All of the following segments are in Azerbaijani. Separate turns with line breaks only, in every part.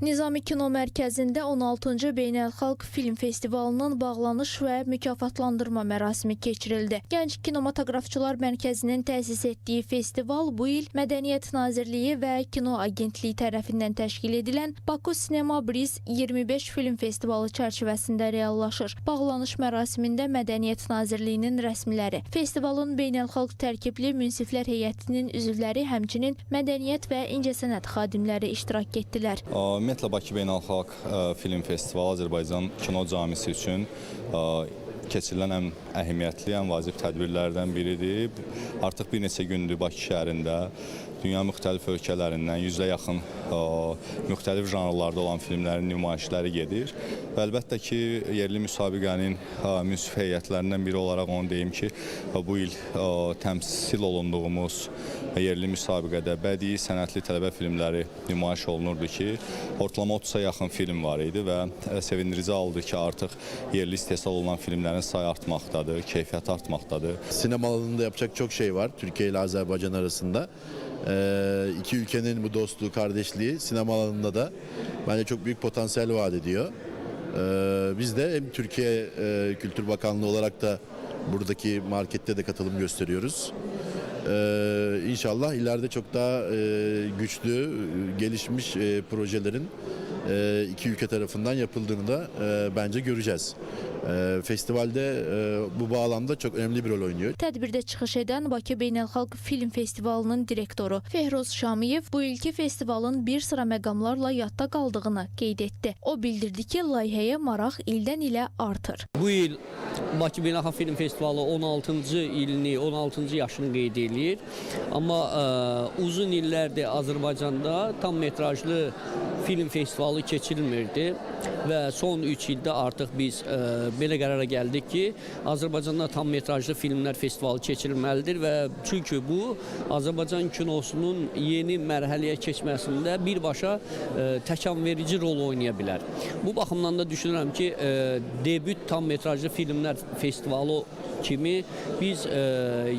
Nizami Kino Mərkəzində 16-cı Beynəlxalq Film Festivalının bağlanış və mükafatlandırma mərasimi keçirildi. Gənc Kinematoqrafçılar Mərkəzinin təsis etdiyi festival bu il Mədəniyyət Nazirliyi və Kino Agentliyi tərəfindən təşkil edilən Baku Sinema Briz 25 Film Festivalı çərçivəsində reallaşır. Bağlanış mərasimində Mədəniyyət Nazirliyinin rəsmiləri, festivalın beynəlxalq tərkibli münsiflər heyətinin üzvləri, həmçinin mədəniyyət və incəsənət xadimləri iştirak etdilər.
Ümumiyyətlə Bakı Beynəlxalq Film Festivalı Azərbaycan Kino Camisi üçün keçirilən ən əhəmiyyətli, ən vacib tədbirlərdən biridir. Artıq bir neçə gündür Bakı şəhərində dünya müxtəlif ölkələrindən 100-ə yaxın müxtəlif janrlarda olan filmlərin nümayişləri gedir. Və əlbəttə ki, yerli müsabiqənin münsif heyətlərindən biri olaraq onu deyim ki, bu il təmsil olunduğumuz yerli müsabiqədə bədii, sənətli tələbə filmləri nümayiş olunurdu ki, ortalama 30-a yaxın film var idi və sevindirici haldır ki, artıq yerli istehsal olunan filmlərin sayı artmaqdadır, keyfiyyəti artmaqdadır.
Sinema alanında yapacak çok şey var Türkiye ile Azerbaycan arasında. İki ülkenin bu dostluğu, kardeşliği sinema alanında da bence çok büyük potansiyel vaat ediyor. Biz de hem Türkiye Kültür Bakanlığı olarak da buradaki markette de katılım gösteriyoruz. İnşallah ileride çok daha güçlü, gelişmiş projelerin iki ülke tarafından yapıldığını da bence göreceğiz. Festivalde bu bağlamda çok önemli bir rol oynuyor.
Tədbirdə çıxış edən Bakı Beynəlxalq Film Festivalının direktoru Fehroz Şamiyev bu ilki festivalın bir sıra məqamlarla yadda qaldığını qeyd etdi. O bildirdi ki, layihəyə maraq ildən ilə artır.
Bu il Bakı Beynəlxalq Film Festivalı 16-cı ilini, 16-cı yaşını qeyd edir. Amma uzun illərdir Azərbaycanda tam metrajlı film festivalı keçirilmirdi və son 3 ildə artıq biz belə qərara gəldik ki, Azərbaycanda tam metrajlı filmlər festivalı keçirilməlidir və çünki bu Azərbaycan kinosunun yeni mərhələyə keçməsində birbaşa təkanverici rol oynaya bilər. Bu baxımdan da düşünürəm ki, debüt tam metrajlı filmlər festivalı kimi biz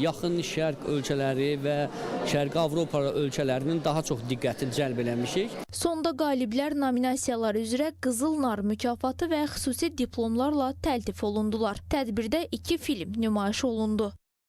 yaxın şərq ölkələri və Şərqi Avropa ölkələrinin daha çox diqqətini cəlb eləmişik.
Sonda qaliblər nominasiyaları üzrə Qızıl Nar mükafatı və xüsusi diplomlarla təltif olundular. Tədbirdə 2 film nümayiş olundu.